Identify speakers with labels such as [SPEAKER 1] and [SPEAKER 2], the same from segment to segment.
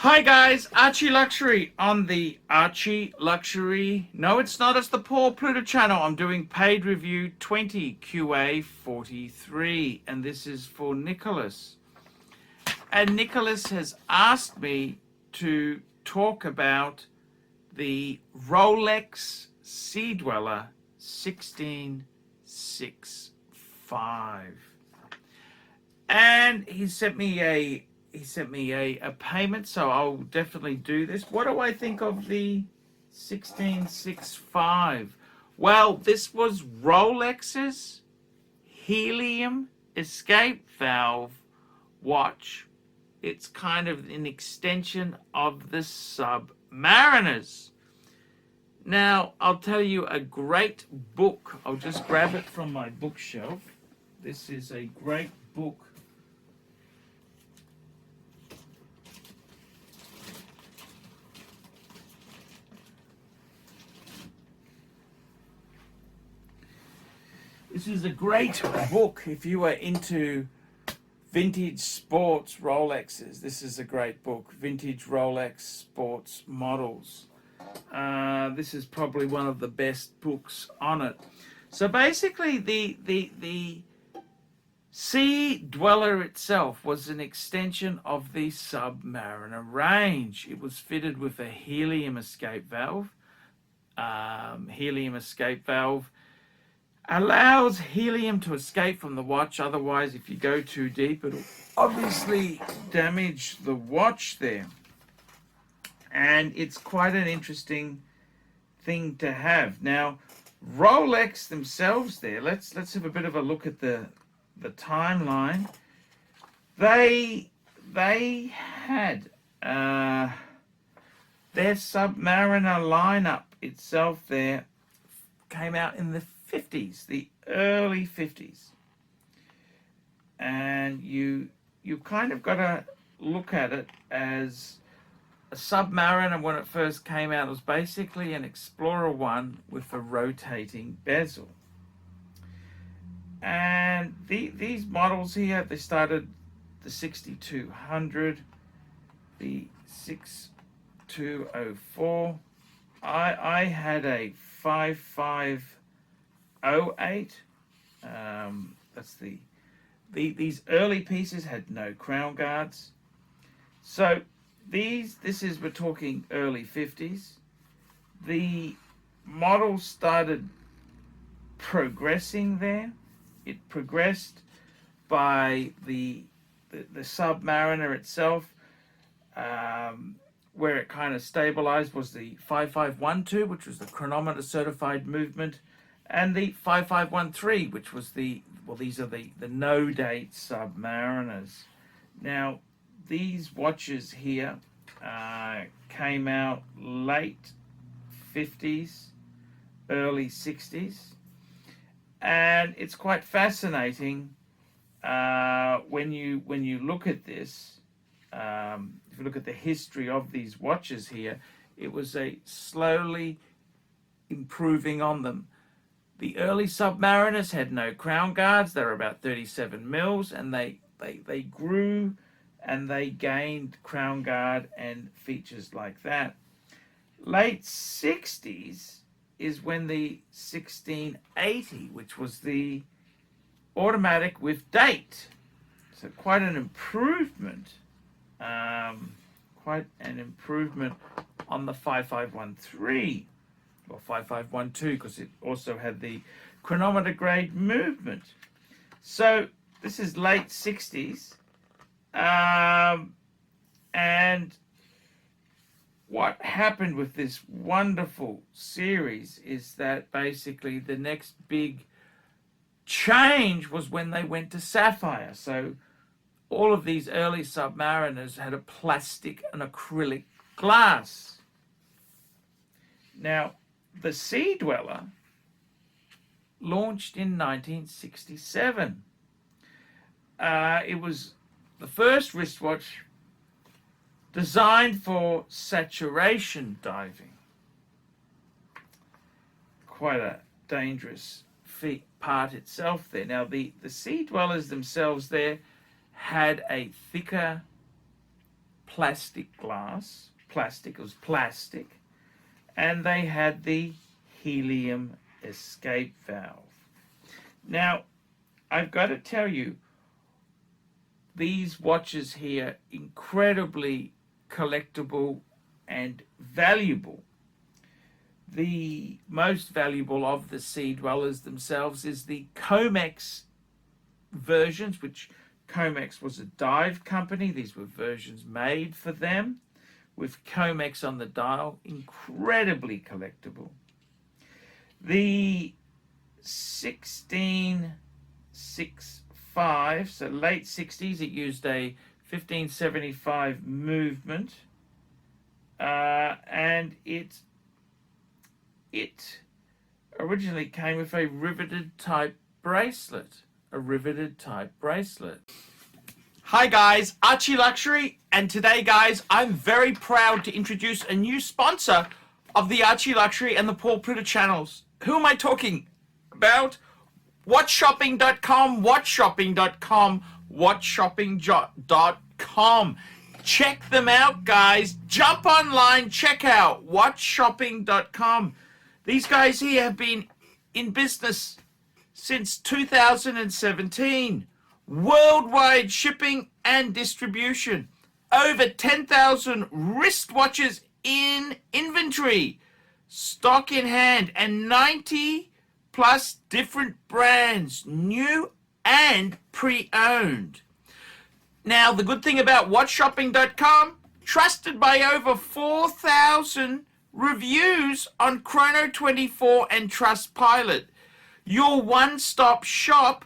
[SPEAKER 1] Hi guys, ArchieLuxury on the ArchieLuxury. No, it's not. It's the Paul Pluta channel. I'm doing paid review 20 QA 43, and this is for Nicholas. And Nicholas has asked me to talk about the ROLEX Sea Dweller 1665, and he sent me a payment, so I'll definitely do this. What do I think of the 1665? Well, this was ROLEX's Helium escape valve watch. It's kind of an extension of the Submariners. Now, I'll tell you a great book. I'll just grab it from my bookshelf. This is a great book. This is a great book if you are into vintage sports Rolexes. This is a great book, Vintage Rolex Sports Models. This is probably one of the best books on it. So basically the Sea Dweller itself was an extension of the Submariner range. It was fitted with a helium escape valve. Helium escape valve allows helium to escape from the watch. Otherwise, if you go too deep, it'll obviously damage the watch there. And it's quite an interesting thing to have. Now, Rolex themselves there, let's have a bit of a look at the timeline. They had their Submariner lineup itself there came out in the 50s, the early 50s. And you kind of got to look at it as a Submariner. When it first came out, it was basically an Explorer 1 with a rotating bezel. And these models here, they started the 6200, the 6204. I had a 5508. That's these early pieces had no crown guards. So we're talking early 50s. The model started progressing there. It progressed by the Submariner itself. Where it kind of stabilized was the 5512, which was the Chronometer certified movement, and the 5513, which was these are the no date Submariners. Now, these watches here came out late 50s, early 60s, and it's quite fascinating when you look at this. If you look at the history of these watches here, it was a slowly improving on them. The early Submariners had no crown guards. They were about 37 mils, and they grew and they gained crown guard and features like that. Late 60s is when the 1680, which was the automatic with date, so quite an improvement. Quite an improvement on the 5513 or 5512, because it also had the chronometer grade movement. So this is late 60s, and what happened with this wonderful series is that basically the next big change was when they went to sapphire. So all of these early Submariners had a plastic and acrylic glass. Now, the Sea Dweller launched in 1967. It was the first wristwatch designed for saturation diving. Quite a dangerous part itself there. Now, the Sea Dwellers themselves there had a thicker plastic glass. Plastic, it was plastic. And they had the helium escape valve. Now, I've got to tell you, these watches here, incredibly collectible and valuable. The most valuable of the Sea Dwellers themselves is the Comex versions, which Comex was a dive company. These were versions made for them with Comex on the dial, incredibly collectible. The 1665, so late 60s, it used a 1575 movement, and it originally came with a riveted type bracelet.
[SPEAKER 2] Hi guys, ArchieLuxury, and today guys, I'm very proud to introduce a new sponsor of the ArchieLuxury and the Paul Pluta channels. Who am I talking about? WatchShopping.com, WatchShopping.com. Check them out, guys. Jump online, check out WatchShopping.com. These guys here have been in business since 2017. Worldwide shipping and distribution. Over 10,000 wristwatches in inventory. Stock in hand, and 90 plus different brands, new and pre-owned. Now, the good thing about WatchShopping.com, trusted by over 4,000 reviews on Chrono24 and Trustpilot. Your one-stop shop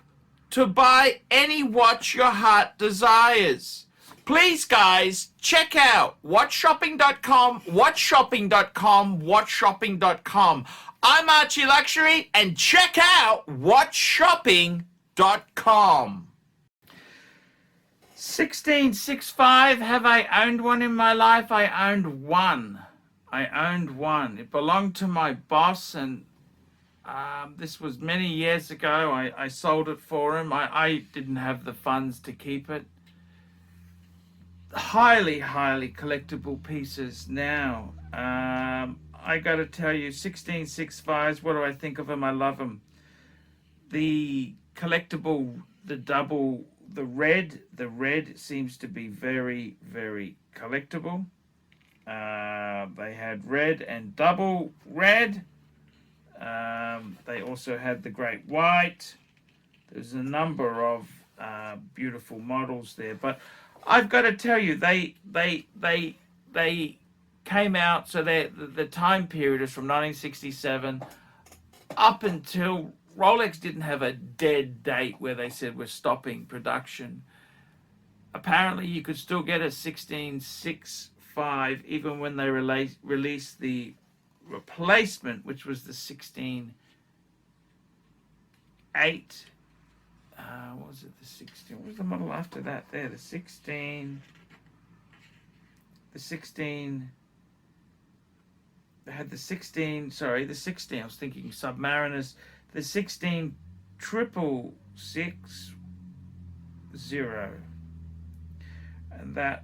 [SPEAKER 2] to buy any watch your heart desires. Please, guys, check out WatchShopping.com, WatchShopping.com, WatchShopping.com. I'm ArchieLuxury, and check out WatchShopping.com.
[SPEAKER 1] 1665, have I owned one in my life? I owned one. It belonged to my boss, and this was many years ago. I sold it for him. I didn't have the funds to keep it. Highly collectible pieces now. I got to tell you, 1665s, what do I think of them? I love them. The collectible, the double, the red seems to be very collectible. They had red and double red. They also had the great white. There's a number of beautiful models there, but I've got to tell you, they came out, so the time period is from 1967 up until Rolex didn't have a dead date where they said we're stopping production. Apparently, you could still get a 1665 even when they released the replacement, which was the 16.8. What was it? The 16. What was the model after that? There, the 16. They had the 16. Sorry, the 16. I was thinking Submariners. The 16.660, and that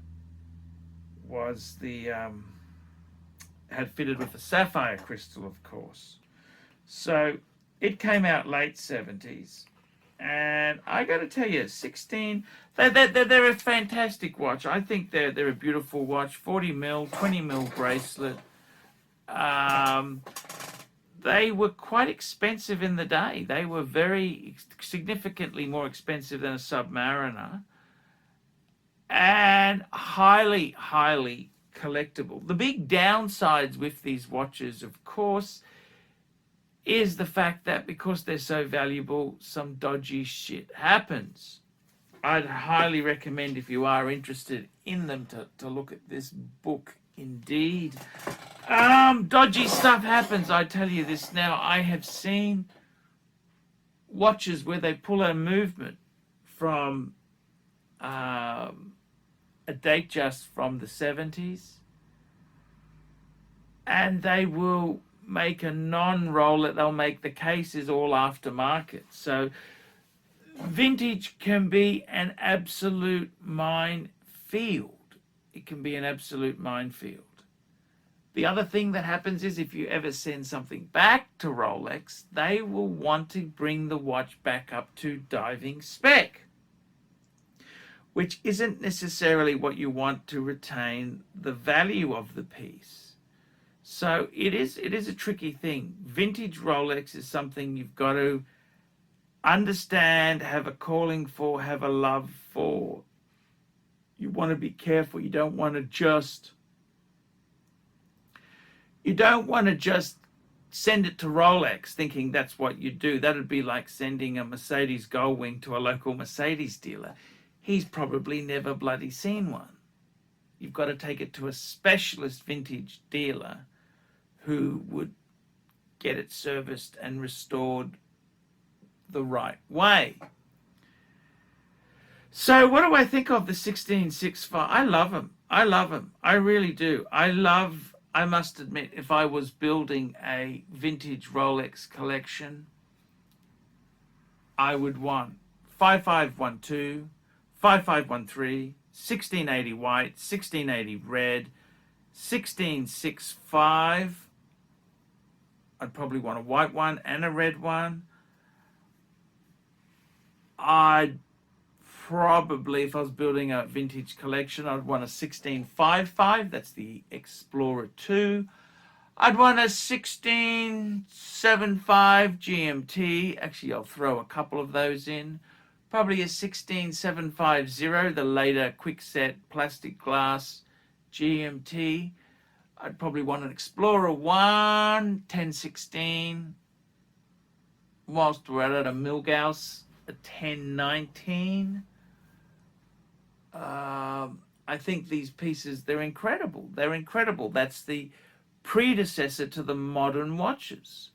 [SPEAKER 1] was the had fitted with a sapphire crystal, of course. So it came out late 70s. And I got to tell you, 16, they're a fantastic watch. I think they're a beautiful watch. 40 mil, 20 mil bracelet. They were quite expensive in the day. They were very significantly more expensive than a Submariner, and highly collectible. The big downsides with these watches, of course, is the fact that because they're so valuable, some dodgy shit happens. I'd highly recommend, if you are interested in them, to look at this book indeed. Dodgy stuff happens, I tell you this now. I have seen watches where they pull a movement from a date just from the 70s, and they will make a non-roller. They'll make the cases all aftermarket. So vintage can be an absolute minefield. it can be an absolute minefield. The other thing that happens is if you ever send something back to Rolex, they will want to bring the watch back up to diving spec, which isn't necessarily what you want to retain the value of the piece. So it is a tricky thing. Vintage Rolex is something you've got to understand, have a calling for, have a love for. You want to be careful. You don't want to just send it to Rolex thinking that's what you do. That would be like sending a Mercedes Gullwing to a local Mercedes dealer. He's probably never bloody seen one. You've got to take it to a specialist vintage dealer who would get it serviced and restored the right way. So what do I think of the 1665? I love them. I love them. I really do. I must admit, if I was building a vintage Rolex collection, I would want 5512, 5513, 1680 white, 1680 red, 1665. I'd probably want a white one and a red one. I'd probably, if I was building a vintage collection, I'd want a 1655. That's the Explorer 2. I'd want a 1675 GMT. Actually, I'll throw a couple of those in. Probably a 16750, the later quickset plastic glass GMT. I'd probably want an Explorer 1, 1016. Whilst we're at it, a Milgauss, a 1019. I think these pieces, they're incredible. They're incredible. That's the predecessor to the modern watches.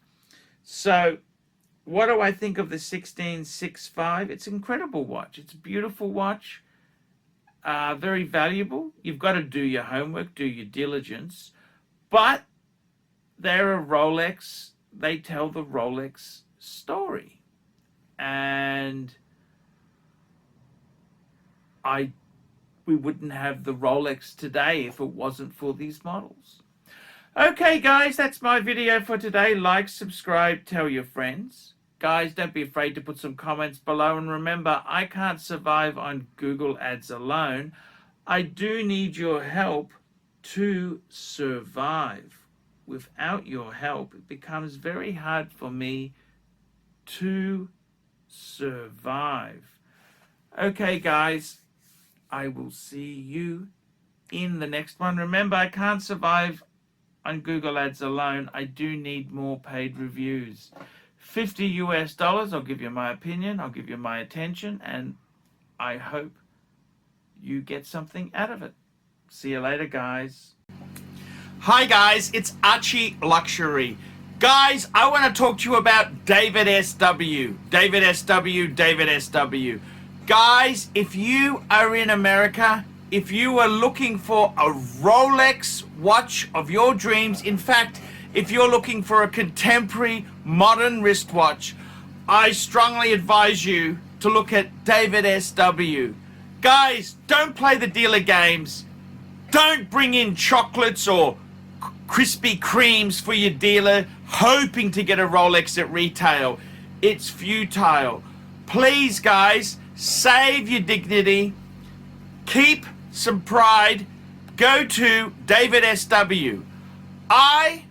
[SPEAKER 1] So what do I think of the 1665? It's an incredible watch. It's a beautiful watch. Very valuable. You've got to do your homework, do your diligence. But they're a Rolex. They tell the Rolex story. And we wouldn't have the Rolex today if it wasn't for these models. Okay, guys, that's my video for today. Like, subscribe, tell your friends. Guys, don't be afraid to put some comments below. And remember, I can't survive on Google Ads alone. I do need your help to survive. Without your help, it becomes very hard for me to survive. Okay, guys, I will see you in the next one. Remember, I can't survive on Google Ads alone. I do need more paid reviews. $50 US, I'll give you my opinion, I'll give you my attention, and I hope you get something out of it. See you later, guys.
[SPEAKER 2] Hi guys, it's ArchieLuxury. Guys, I want to talk to you about David SW. David SW, David SW. Guys, if you are in America, if you are looking for a Rolex watch of your dreams, in fact, if you're looking for a contemporary modern wristwatch, I strongly advise you to look at David SW. Guys, don't play the dealer games. Don't bring in chocolates or Krispy Kremes for your dealer hoping to get a Rolex at retail. It's futile. Please, guys, save your dignity. Keep some pride. Go to David SW. I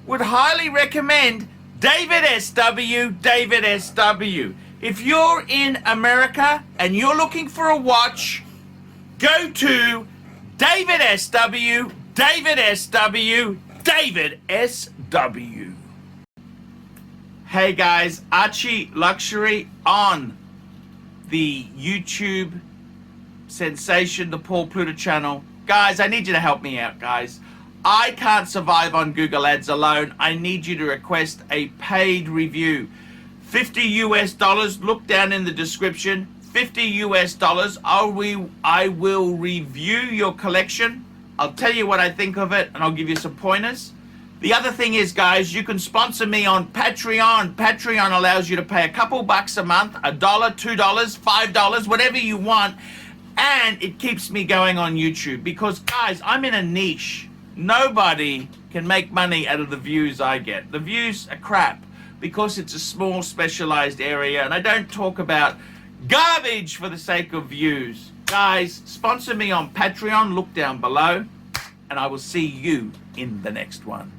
[SPEAKER 2] would highly recommend David SW, David SW. If you're in America and you're looking for a watch, go to David SW, David SW, David SW. Hey guys, ArchieLuxury on the YouTube sensation, the Paul Pluta channel. Guys, I need you to help me out, guys. I can't survive on Google Ads alone. I need you to request a paid review. $50 US, look down in the description. $50 US, I will review your collection. I'll tell you what I think of it, and I'll give you some pointers. The other thing is, guys, you can sponsor me on Patreon. Patreon allows you to pay a couple bucks a month, $1, $2, $5, whatever you want. And it keeps me going on YouTube because, guys, I'm in a niche. Nobody can make money out of the views I get. The views are crap because it's a small specialized area and I don't talk about garbage for the sake of views. Guys, sponsor me on Patreon, look down below, and I will see you in the next one.